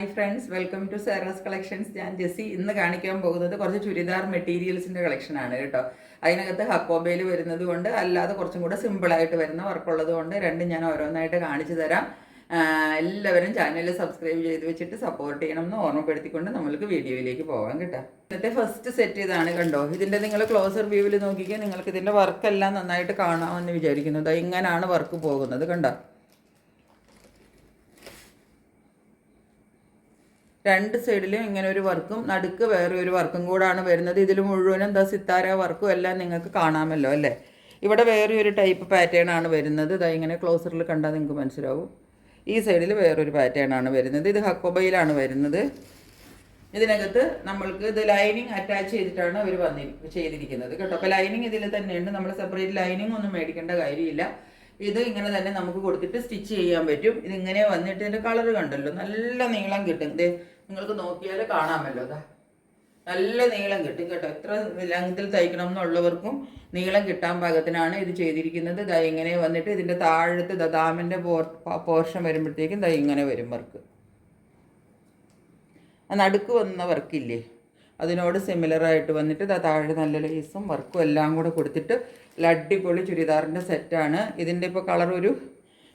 Hi friends, welcome to Sara's collections. ഞാൻ ജെസ്സി. ഇന്ന് കാണിക്കാൻ പോകുന്നത് കുറച്ച് ചുരിദാർ മെറ്റീരിയൽസിൻ്റെ കളക്ഷനാണ് കേട്ടോ. അതിനകത്ത് ഹക്കോബയിൽ വരുന്നത് കൊണ്ട് അല്ലാതെ കുറച്ചും കൂടെ സിമ്പിളായിട്ട് വരുന്ന വർക്കുള്ളത് കൊണ്ട് രണ്ടും ഞാൻ ഓരോന്നായിട്ട് കാണിച്ചു തരാം. എല്ലാവരും ചാനൽ സബ്സ്ക്രൈബ് ചെയ്ത് വെച്ചിട്ട് സപ്പോർട്ട് ചെയ്യണം എന്ന് ഓർമ്മപ്പെടുത്തിക്കൊണ്ട് നമ്മൾക്ക് വീഡിയോയിലേക്ക് പോകാം കേട്ടോ. ഇന്നത്തെ ഫസ്റ്റ് സെറ്റ് ഇതാണ് കണ്ടോ. ഇതിൻ്റെ നിങ്ങൾ ക്ലോസർ വ്യൂവിൽ നോക്കിക്കാൻ നിങ്ങൾക്ക് ഇതിൻ്റെ വർക്കെല്ലാം നന്നായിട്ട് കാണാമെന്ന് വിചാരിക്കുന്നത്. ഇങ്ങനെയാണ് വർക്ക് പോകുന്നത് കണ്ടോ. രണ്ട് സൈഡിലും ഇങ്ങനെ ഒരു വർക്കും നടുക്ക് വേറെ ഒരു വർക്കും കൂടാണ് വരുന്നത്. ഇതിൽ മുഴുവനും എന്താ സിത്താര വർക്കും എല്ലാം നിങ്ങൾക്ക് കാണാമല്ലോ അല്ലേ. ഇവിടെ വേറെ ഒരു ടൈപ്പ് പാറ്റേൺ ആണ് വരുന്നത്. ഇതാ ഇങ്ങനെ ക്ലോസറിൽ കണ്ടാൽ നിങ്ങൾക്ക് മനസ്സിലാവും. ഈ സൈഡിൽ വേറൊരു പാറ്റേൺ ആണ് വരുന്നത്. ഇത് ഹക്കോബയിലാണ് വരുന്നത്. ഇതിനകത്ത് നമ്മൾക്ക് ഇത് ലൈനിങ് അറ്റാച്ച് ചെയ്തിട്ടാണ് അവർ ചെയ്തിരിക്കുന്നത് കേട്ടോ. അപ്പോൾ ലൈനിങ് ഇതിൽ തന്നെയുണ്ട്. നമ്മൾ സെപ്പറേറ്റ് ലൈനിങ് ഒന്നും മേടിക്കേണ്ട കാര്യമില്ല. ഇത് ഇങ്ങനെ തന്നെ നമുക്ക് കൊടുത്തിട്ട് സ്റ്റിച്ച് ചെയ്യാൻ പറ്റും. ഇതിങ്ങനെ വന്നിട്ട് ഇതിൻ്റെ കളർ കണ്ടല്ലോ, നല്ല നീളം കിട്ടും. ഇത് നിങ്ങൾക്ക് നോക്കിയാൽ കാണാമല്ലോ. അതാ നല്ല നീളം കിട്ടും കേട്ടോ. എത്ര ലെങ്ത്തിൽ തയ്ക്കണം എന്നുള്ളവർക്കും നീളം കിട്ടാൻ പാകത്തിനാണ് ഇത് ചെയ്തിരിക്കുന്നത്. ഇതാ ഇങ്ങനെ വന്നിട്ട് ഇതിൻ്റെ താഴത്ത് ദാമിൻ്റെ പോർഷൻ വരുമ്പോഴത്തേക്കും ഇതാ ഇങ്ങനെ വരും വർക്ക്. നടുക്ക് വന്ന വർക്കില്ലേ, അതിനോട് സിമിലറായിട്ട് വന്നിട്ട് താഴെ നല്ല ലേസും വർക്കും എല്ലാം കൂടെ കൊടുത്തിട്ട് അടിപൊളി ചുരിദാറിൻ്റെ സെറ്റാണ്. ഇതിൻ്റെ ഇപ്പോൾ കളർ ഒരു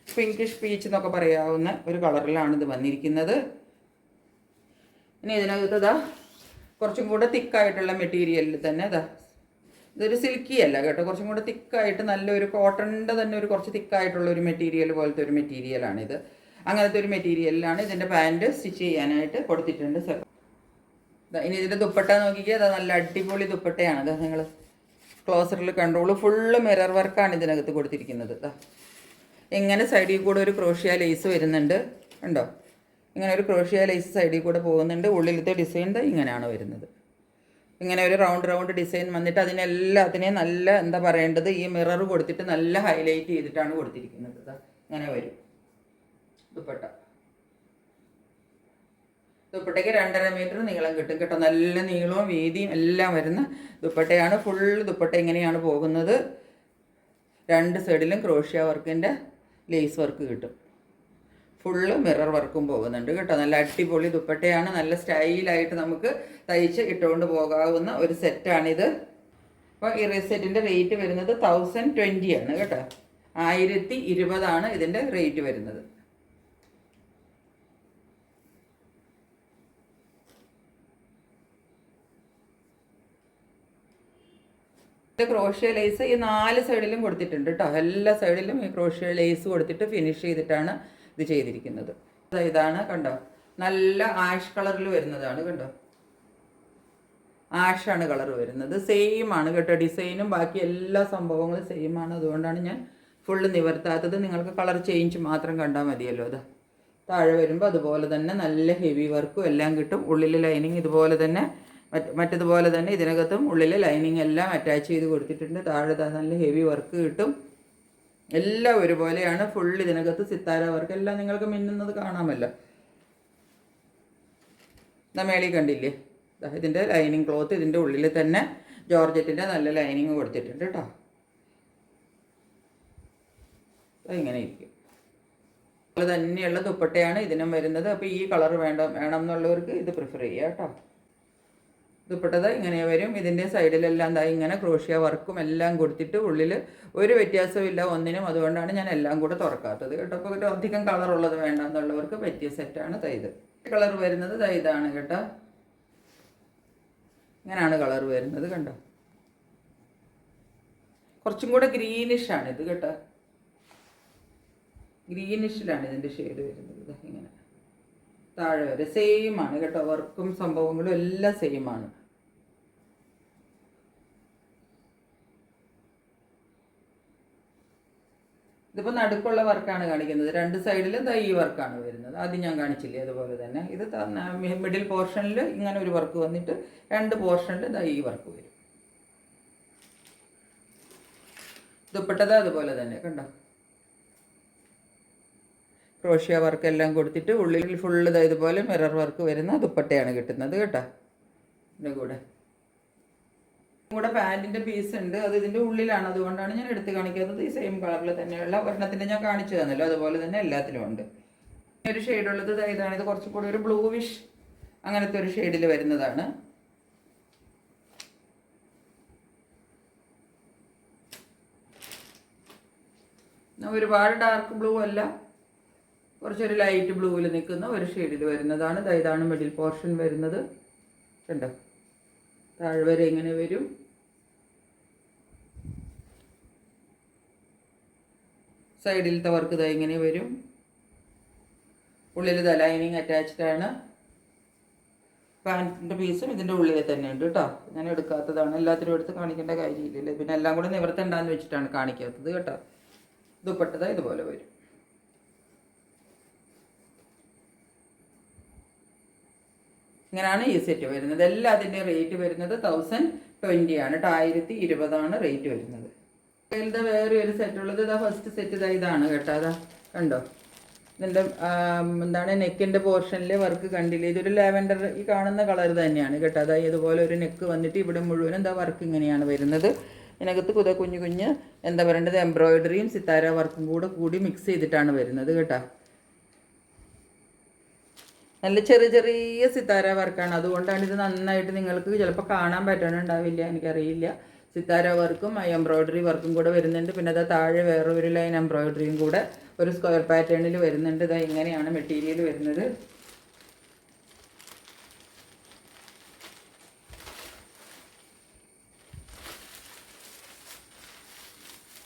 പിങ്കിഷ് പീച്ച് എന്നൊക്കെ പറയാവുന്ന ഒരു കളറിലാണ് ഇത് വന്നിരിക്കുന്നത്. ഇനി ഇതിനകത്ത് കുറച്ചും കൂടെ തിക്കായിട്ടുള്ള മെറ്റീരിയലിൽ തന്നെ ഇതൊരു സിൽക്കി അല്ല കേട്ടോ, കുറച്ചും കൂടെ തിക്കായിട്ട് നല്ലൊരു കോട്ടണിൻ്റെ തന്നെ ഒരു കുറച്ച് തിക്കായിട്ടുള്ള ഒരു മെറ്റീരിയൽ പോലത്തെ ഒരു മെറ്റീരിയലാണിത്. അങ്ങനത്തെ ഒരു മെറ്റീരിയലിലാണ് ഇതിൻ്റെ പാൻറ്റ് സ്റ്റിച്ച് ചെയ്യാനായിട്ട് കൊടുത്തിട്ടുണ്ട്. ഇനി ഇതിൻ്റെ ദുപ്പട്ട നോക്കിക്കുക. അത് നല്ല അടിപൊളി ദുപ്പട്ടയാണ്. അത് നിങ്ങൾ ക്ലോസറിൽ കണ്ടോളൂ. ഫുള്ള് മിറർ വർക്കാണ് ഇതിനകത്ത് കൊടുത്തിരിക്കുന്നത്. ഇങ്ങനെ സൈഡിൽ കൂടെ ഒരു ക്രോഷ്യ ലേസ് വരുന്നുണ്ട് കണ്ടോ. ഇങ്ങനെ ഒരു ക്രോഷ്യ ലേസ് സൈഡിൽ കൂടെ പോകുന്നുണ്ട്. ഉള്ളിലത്തെ ഡിസൈൻ ഇങ്ങനെയാണ് വരുന്നത്. ഇങ്ങനെ ഒരു റൗണ്ട് ഡിസൈൻ വന്നിട്ട് അതിനെല്ലാത്തിനെയും നല്ല എന്താ പറയേണ്ടത്, ഈ മിറർ കൊടുത്തിട്ട് നല്ല ഹൈലൈറ്റ് ചെയ്തിട്ടാണ് കൊടുത്തിരിക്കുന്നത്. ഇങ്ങനെ വരും ദുപ്പട്ട. ദുപ്പട്ടയ്ക്ക് 2.5 മീറ്റർ നീളം കിട്ടും കേട്ടോ. നല്ല നീളവും വീതിയും എല്ലാം വരുന്ന ദുപ്പട്ടയാണ്. ഫുൾ ദുപ്പട്ട ഇങ്ങനെയാണ് പോകുന്നത്. രണ്ട് സൈഡിലും ക്രോഷ്യ വർക്കിൻ്റെ ലേസ് വർക്ക് കിട്ടും. ഫുള്ള് മിറർ വർക്കും പോകുന്നുണ്ട് കേട്ടോ. നല്ല അടിപൊളി ദുപ്പട്ടയാണ്. നല്ല സ്റ്റൈലായിട്ട് നമുക്ക് തയ്ച്ച് ഇട്ടുകൊണ്ട് പോകാവുന്ന ഒരു സെറ്റാണിത്. അപ്പോൾ ഈ സെറ്റിൻ്റെ റേറ്റ് വരുന്നത് 1020 ആണ് കേട്ടോ. 1020 ഇതിൻ്റെ റേറ്റ് വരുന്നത്. ക്രോഷ്യ ലേസ് ഈ 4 സൈഡിലും കൊടുത്തിട്ടുണ്ട് കേട്ടോ. എല്ലാ സൈഡിലും ഈ ക്രോഷ്യ ലേസ് കൊടുത്തിട്ട് ഫിനിഷ് ചെയ്തിട്ടാണ് ഇത് ചെയ്തിരിക്കുന്നത്. ഇതാണ് കണ്ടോ, നല്ല ആഷ് കളറിൽ വരുന്നതാണ് കണ്ടോ. ആഷാണ് കളർ വരുന്നത്. സെയിം ആണ് കേട്ടോ. ഡിസൈനും ബാക്കി എല്ലാ സംഭവങ്ങളും സെയിം ആണ്. അതുകൊണ്ടാണ് ഞാൻ ഫുള്ള് നിവർത്താത്തത്. നിങ്ങൾക്ക് കളർ ചേഞ്ച് മാത്രം കണ്ടാൽ മതിയല്ലോ. താഴെ വരുമ്പോൾ അതുപോലെ തന്നെ നല്ല ഹെവി വർക്കും എല്ലാം കിട്ടും. ഉള്ളിൽ ലൈനിങ് ഇതുപോലെ തന്നെ മറ്റതുപോലെ തന്നെ ഇതിനകത്തും ഉള്ളിൽ ലൈനിങ് എല്ലാം അറ്റാച്ച് ചെയ്ത് കൊടുത്തിട്ടുണ്ട്. താഴെ നല്ല ഹെവി വർക്ക് കിട്ടും. എല്ലാം ഒരുപോലെയാണ്. ഫുൾ ഇതിനകത്ത് സിത്താര വർക്ക് എല്ലാം നിങ്ങൾക്ക് മിന്നുന്നത് കാണാമല്ലോ. മേളിൽ കണ്ടില്ലേ, ഇതിൻ്റെ ലൈനിങ് ക്ലോത്ത് ഇതിൻ്റെ ഉള്ളിൽ തന്നെ ജോർജറ്റിൻ്റെ നല്ല ലൈനിങ് കൊടുത്തിട്ടുണ്ട് കേട്ടോ. ഇങ്ങനെ ഇരിക്കും. അതുപോലെ തന്നെയുള്ള ദുപ്പട്ടയാണ് ഇതിനും വരുന്നത്. അപ്പോൾ ഈ കളർ വേണം എന്നുള്ളവർക്ക് ഇത് പ്രിഫർ ചെയ്യാം കേട്ടോ. ദുപ്പട്ട ഇങ്ങനെ വരും. ഇതിൻ്റെ സൈഡിലെല്ലാം ഇങ്ങനെ ക്രോഷ്യ വർക്കും എല്ലാം കൊടുത്തിട്ട് ഉള്ളിൽ ഒരു വ്യത്യാസവും ഇല്ല ഒന്നിനും. അതുകൊണ്ടാണ് ഞാൻ എല്ലാം കൂടെ തുറക്കാത്തത് കേട്ടോ. അപ്പോൾ അധികം കളറുള്ളത് വേണ്ട എന്നുള്ളവർക്ക് പറ്റിയ സെറ്റാണ് ഇത്. കളർ വരുന്നത് ഇതാണ് കേട്ടോ. ഇങ്ങനെയാണ് കളർ വരുന്നത് കണ്ടോ. കുറച്ചും കൂടെ ഗ്രീനിഷാണ് ഇത് കേട്ടോ. ഗ്രീനിഷിലാണ് ഇതിൻ്റെ ഷെയ്ഡ് വരുന്നത്. ഇങ്ങനെ താഴെ വരെ സെയിം ആണ് കേട്ടോ. വർക്കും സംഭവങ്ങളും എല്ലാം സെയിം ആണ്. ഇതിപ്പോൾ നടുക്കുള്ള വർക്കാണ് കാണിക്കുന്നത്. രണ്ട് സൈഡിലും ഈ വർക്കാണ് വരുന്നത്. ആദ്യം ഞാൻ കാണിച്ചില്ലേ അതുപോലെ തന്നെ. ഇത് മിഡിൽ പോർഷനിൽ ഇങ്ങനെ ഒരു വർക്ക് വന്നിട്ട് രണ്ട് പോർഷനിൽ ഈ വർക്ക് വരും. ദുപ്പട്ട അതുപോലെ തന്നെ കണ്ടോ. ക്രോഷ്യ വർക്ക് എല്ലാം കൊടുത്തിട്ട് ഉള്ളിൽ ഫുള്ള് ഇതുപോലെ മിറർ വർക്ക് വരുന്ന ദുപ്പട്ടയാണ് കിട്ടുന്നത് കേട്ടോ. ഇതിൻ്റെ കൂടെ പാൻറ്റിൻ്റെ പീസ് ഉണ്ട്. അത് ഇതിൻ്റെ ഉള്ളിലാണ്. അതുകൊണ്ടാണ് ഞാൻ എടുത്ത് കാണിക്കുന്നത്. ഈ സെയിം കളറിൽ തന്നെയുള്ള ഒരെണ്ണത്തിൻ്റെ ഞാൻ കാണിച്ചു തന്നല്ലോ. അതുപോലെ തന്നെ എല്ലാത്തിലും ഉണ്ട്. ഒരു ഷെയ്ഡുള്ളത് ഇതാണ്. ഇത് കുറച്ചും കൂടി ഒരു ബ്ലൂവിഷ് അങ്ങനത്തെ ഒരു ഷെയ്ഡിൽ വരുന്നതാണ്. ഒരുപാട് ഡാർക്ക് ബ്ലൂ അല്ല, കുറച്ചൊരു ലൈറ്റ് ബ്ലൂവിൽ നിൽക്കുന്ന ഒരു ഷെയ്ഡിൽ വരുന്നതാണ്. ഇതാണ് മിഡിൽ പോർഷൻ വരുന്നത്. കണ്ടോ, താഴെ വരെ ഇങ്ങനെ വരും. സൈഡിലത്തെ വർക്ക് ഇതാ ഇങ്ങനെ വരും. ഉള്ളിൽ ലൈനിങ് അറ്റാച്ച്ഡ് ആണ്. പാൻറ്റിൻ്റെ പീസും ഇതിൻ്റെ ഉള്ളിൽ തന്നെ ഉണ്ട് കേട്ടോ. ഞാൻ എടുക്കാത്തതാണ്, എല്ലാത്തിനും എടുത്ത് കാണിക്കേണ്ട കാര്യമില്ലല്ലോ. പിന്നെ എല്ലാം കൂടെ നിവർത്തണ്ടാന്ന് വെച്ചിട്ടാണ് കാണിക്കാത്തത് കേട്ടോ. ദുപ്പട്ട ഇതുപോലെ വരും. ഇങ്ങനെയാണ് ഈ സെറ്റ് വരുന്നത്. എല്ലാത്തിൻ്റെ റേറ്റ് വരുന്നത് 1020 ആണ് കേട്ടോ. 1020 റേറ്റ് വരുന്നത്. ഇതിൻ്റെ വേറെ ഒരു സെറ്റ് ഉള്ളത് ഇതാ. ഫസ്റ്റ് സെറ്റ് ഇതാണ് കേട്ടോ. അതാ കണ്ടോ, ഇതിൻ്റെ എന്താണ് നെക്കിൻ്റെ പോർഷനിൽ വർക്ക് കണ്ടില്ലേ? ഇതൊരു ലാവൻഡർ, ഈ കാണുന്ന കളർ തന്നെയാണ് കേട്ടോ. അതായത് ഇതുപോലെ ഒരു നെക്ക് വന്നിട്ട് ഇവിടെ മുഴുവൻ എന്താ വർക്ക് ഇങ്ങനെയാണ് വരുന്നത്. ഇതിനകത്ത് കുഞ്ഞു കുഞ്ഞ് എന്താ പറയേണ്ടത്, എംബ്രോയിഡറിയും സിത്താര വർക്കും കൂടി മിക്സ് ചെയ്തിട്ടാണ് വരുന്നത് കേട്ടോ. നല്ല ചെറിയ ചെറിയ സിത്താര വർക്കാണ്. അതുകൊണ്ടാണ് ഇത് നന്നായിട്ട് നിങ്ങൾക്ക് ചിലപ്പോൾ കാണാൻ പറ്റണുണ്ടാവില്ല, എനിക്കറിയില്ല. സിത്താര വർക്കും എംബ്രോയിഡറി വർക്കും കൂടെ വരുന്നുണ്ട്. പിന്നെ അത് താഴെ വേറെ ഒരു ലൈൻ എംബ്രോയിഡറിയും കൂടെ ഒരു സ്ക്വയർ പാറ്റേണിൽ വരുന്നുണ്ട്. ഇതാ ഇങ്ങനെയാണ് മെറ്റീരിയൽ വരുന്നത്.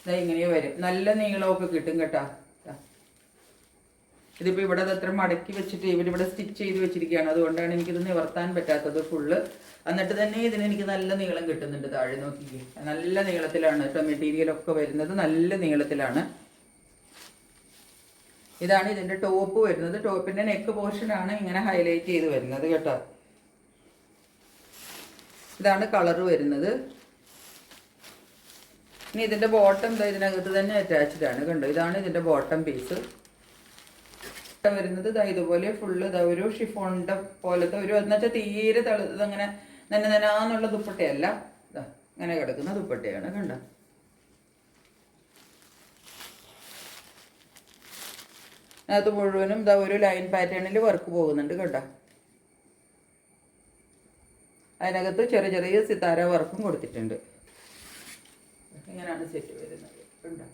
ഇതാ ഇങ്ങനെ വരും. നല്ല നീളമൊക്കെ കിട്ടും കേട്ടോ. ഇതിപ്പോൾ ഇവിടെ അത്ര മടക്കി വെച്ചിട്ട് ഇവരിവിടെ സ്റ്റിച്ച് ചെയ്ത് വെച്ചിരിക്കുകയാണ്. അതുകൊണ്ടാണ് എനിക്കിത് നിവർത്താൻ പറ്റാത്തത് ഫുള്ള്. എന്നിട്ട് തന്നെ ഇതിന് എനിക്ക് നല്ല നീളം കിട്ടുന്നുണ്ട്. താഴെ നോക്കിക്കേ, നല്ല നീളത്തിലാണ് കേട്ടോ മെറ്റീരിയലൊക്കെ വരുന്നത്. നല്ല നീളത്തിലാണ്. ഇതാണ് ഇതിൻ്റെ ടോപ്പ് വരുന്നത്. ടോപ്പിൻ്റെ നെക്ക് പോർഷനാണ് ഇങ്ങനെ ഹൈലൈറ്റ് ചെയ്ത് വരുന്നത് കേട്ടോ. ഇതാണ് കളറ് വരുന്നത്. ഇനി ഇതിൻ്റെ ബോട്ടം ഇതിനകത്ത് തന്നെ അറ്റാച്ച്ഡ് ആണ് കണ്ടോ. ഇതാണ് ഇതിൻ്റെ ബോട്ടം പീസ് വരുന്നത്. ഇതുപോലെ ഫുള്ള് ഒരു ഷിഫോണിൻ്റെ പോലത്തെ ഒരു എന്നുവെച്ചാൽ തീരെ ഇതങ്ങനെ നന്നാന്നുള്ള ദുപ്പട്ടയല്ല. ഇങ്ങനെ കിടക്കുന്ന ദുപ്പട്ടയാണ് കണ്ടോ. അത് മുഴുവനും ഒരു ലൈൻ പാറ്റേണിൽ വർക്ക് പോകുന്നുണ്ട് കേട്ടോ. അതിനകത്ത് ചെറിയ ചെറിയ സിത്താര വർക്കും കൊടുത്തിട്ടുണ്ട്. ഇങ്ങനെയാണ് സെറ്റ് വരുന്നത് കണ്ടോ.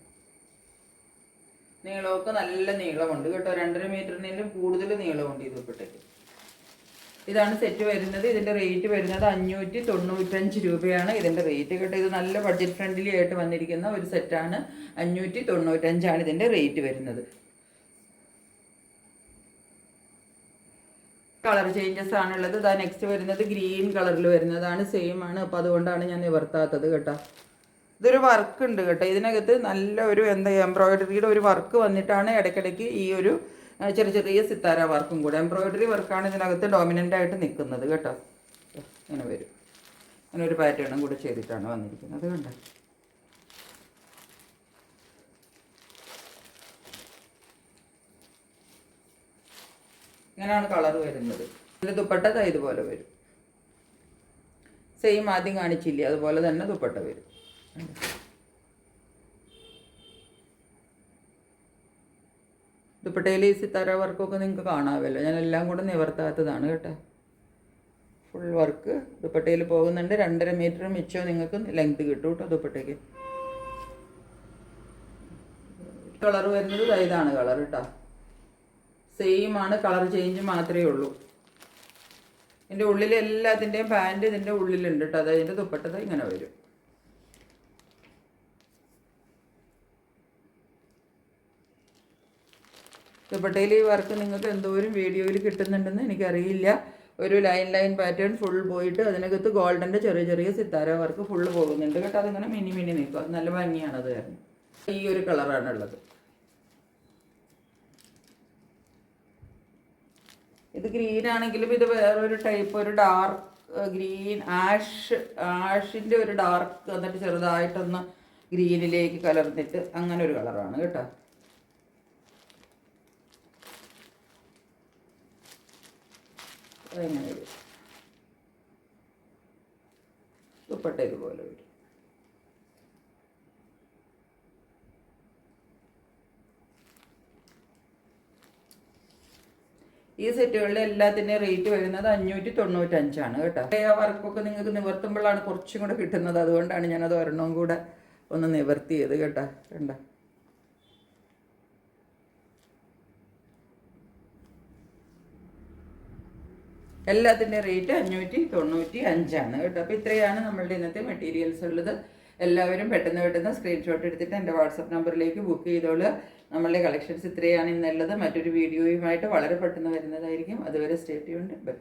നീളമൊക്കെ നല്ല നീളമുണ്ട് കേട്ടോ. 2.5 മീറ്ററിനും കൂടുതൽ നീളമുണ്ട് ഈ ദുപ്പട്ടയ്ക്ക്. ഇതാണ് സെറ്റ് വരുന്നത്. ഇതിൻ്റെ റേറ്റ് വരുന്നത് 595 രൂപയാണ് ഇതിൻ്റെ റേറ്റ് കേട്ടോ. ഇത് നല്ല ബഡ്ജറ്റ് ഫ്രണ്ട്ലി ആയിട്ട് വന്നിരിക്കുന്ന ഒരു സെറ്റാണ്. 595 ഇതിൻ്റെ റേറ്റ് വരുന്നത്. കളർ ചേഞ്ചസ് ആണുള്ളത്. ഇതാ നെക്സ്റ്റ് വരുന്നത് ഗ്രീൻ കളറിൽ വരുന്നതാണ്. സെയിം ആണ്. അപ്പോൾ അതുകൊണ്ടാണ് ഞാൻ നിവർത്താത്തത് കേട്ടോ. ഇതൊരു വർക്ക് ഉണ്ട് കേട്ടോ. ഇതിനകത്ത് നല്ല ഒരു എംബ്രോയിഡറിയുടെ ഒരു വർക്ക് വന്നിട്ടാണ് ഇടയ്ക്കിടയ്ക്ക് ഈ ഒരു ചെറിയ ചെറിയ സിത്താര വർക്കും കൂടെ. എംബ്രോയിഡറി വർക്കാണ് ഇതിനകത്ത് ഡോമിനൻ്റ് ആയിട്ട് നിൽക്കുന്നത് കേട്ടോ. ഇങ്ങനെ വരും. അങ്ങനെ ഒരു പാറ്റേണും കൂടെ ചെയ്തിട്ടാണ് വന്നിരിക്കുന്നത് കണ്ടോ. ഇങ്ങനെയാണ് കളർ വരുന്നത്. ഇതിൻ്റെ ദുപ്പട്ട ഇതുപോലെ വരും. സെയിം ആദ്യം കാണിച്ചില്ലേ അതുപോലെ തന്നെ ദുപ്പട്ട വരും. ദുപ്പട്ടയിൽ ഈ സിത്താര വർക്കൊക്കെ നിങ്ങൾക്ക് കാണാമല്ലോ. ഞാൻ എല്ലാം കൂടെ നിവർത്താത്തതാണ് കേട്ടോ. ഫുൾ വർക്ക് ദുപ്പട്ടയിൽ പോകുന്നുണ്ട്. 2.5 മീറ്റർ മിച്ചം നിങ്ങൾക്ക് ലെങ്ത് കിട്ടും കേട്ടോ ദുപ്പട്ടയ്ക്ക്. കളർ വരുന്നത് ഇതാണ് കളർ കേട്ടോ. സെയിം ആണ്, കളർ ചേഞ്ച് മാത്രമേ ഉള്ളൂ. ഇതിൻ്റെ ഉള്ളിൽ എല്ലാത്തിൻ്റെയും പാൻറ്റ് ഇതിൻ്റെ ഉള്ളിലുണ്ട് കേട്ടോ. അതായത് ഇതിൻ്റെ ദുപ്പട്ട ഇങ്ങനെ വരും. ദുപ്പട്ടയിൽ ഈ വർക്ക് നിങ്ങൾക്ക് എന്തോരം വീഡിയോയിൽ കിട്ടുന്നുണ്ടെന്ന് എനിക്കറിയില്ല. ഒരു ലൈൻ പാറ്റേൺ ഫുൾ പോയിട്ട് അതിനകത്ത് ഗോൾഡൻ്റെ ചെറിയ ചെറിയ സിത്താര വർക്ക് ഫുള്ള് പോകുന്നുണ്ട് കേട്ടോ. അതിങ്ങനെ മിനി നിൽക്കും. അത് നല്ല ഭംഗിയാണ്. അത് കാരണം ഈ ഒരു കളറാണുള്ളത്. ഇത് ഗ്രീൻ ആണെങ്കിലും ഇത് വേറൊരു ടൈപ്പ്, ഒരു ഡാർക്ക് ഗ്രീൻ, ആഷിൻ്റെ ഒരു ഡാർക്ക് എന്നിട്ട് ചെറുതായിട്ടൊന്ന് ഗ്രീനിലേക്ക് കലർന്നിട്ട് അങ്ങനെ ഒരു കളറാണ് കേട്ടോ. അങ്ങനെ വരും. ദുപ്പട്ട ഇതുപോലെ വരും. ഈ സെറ്റുകളുടെ എല്ലാത്തിൻ്റെയും റേറ്റ് വരുന്നത് 595 കേട്ടോ. ആ വർക്കൊക്കെ നിങ്ങൾക്ക് നിവർത്തുമ്പോഴാണ് കുറച്ചും കൂടെ കിട്ടുന്നത്. അതുകൊണ്ടാണ് ഞാനത് ഒരെണ്ണവും കൂടെ ഒന്ന് നിവർത്തിയത് കേട്ടോ. കണ്ടോ, എല്ലാത്തിൻ്റെ റേറ്റ് 595 കേട്ടോ. അപ്പോൾ ഇത്രയാണ് നമ്മളുടെ ഇന്നത്തെ മെറ്റീരിയൽസ് ഉള്ളത്. എല്ലാവരും പെട്ടെന്ന് സ്ക്രീൻഷോട്ട് എടുത്തിട്ട് എൻ്റെ വാട്സപ്പ് നമ്പറിലേക്ക് ബുക്ക് ചെയ്തോളുക. നമ്മളുടെ കളക്ഷൻസ് ഇത്രയാണ് ഇന്നുള്ളത്. മറ്റൊരു വീഡിയോയുമായിട്ട് വളരെ പെട്ടെന്ന് വരുന്നതായിരിക്കും. അതുവരെ സ്റ്റേ ട്യൂൺഡ്. ബൈ.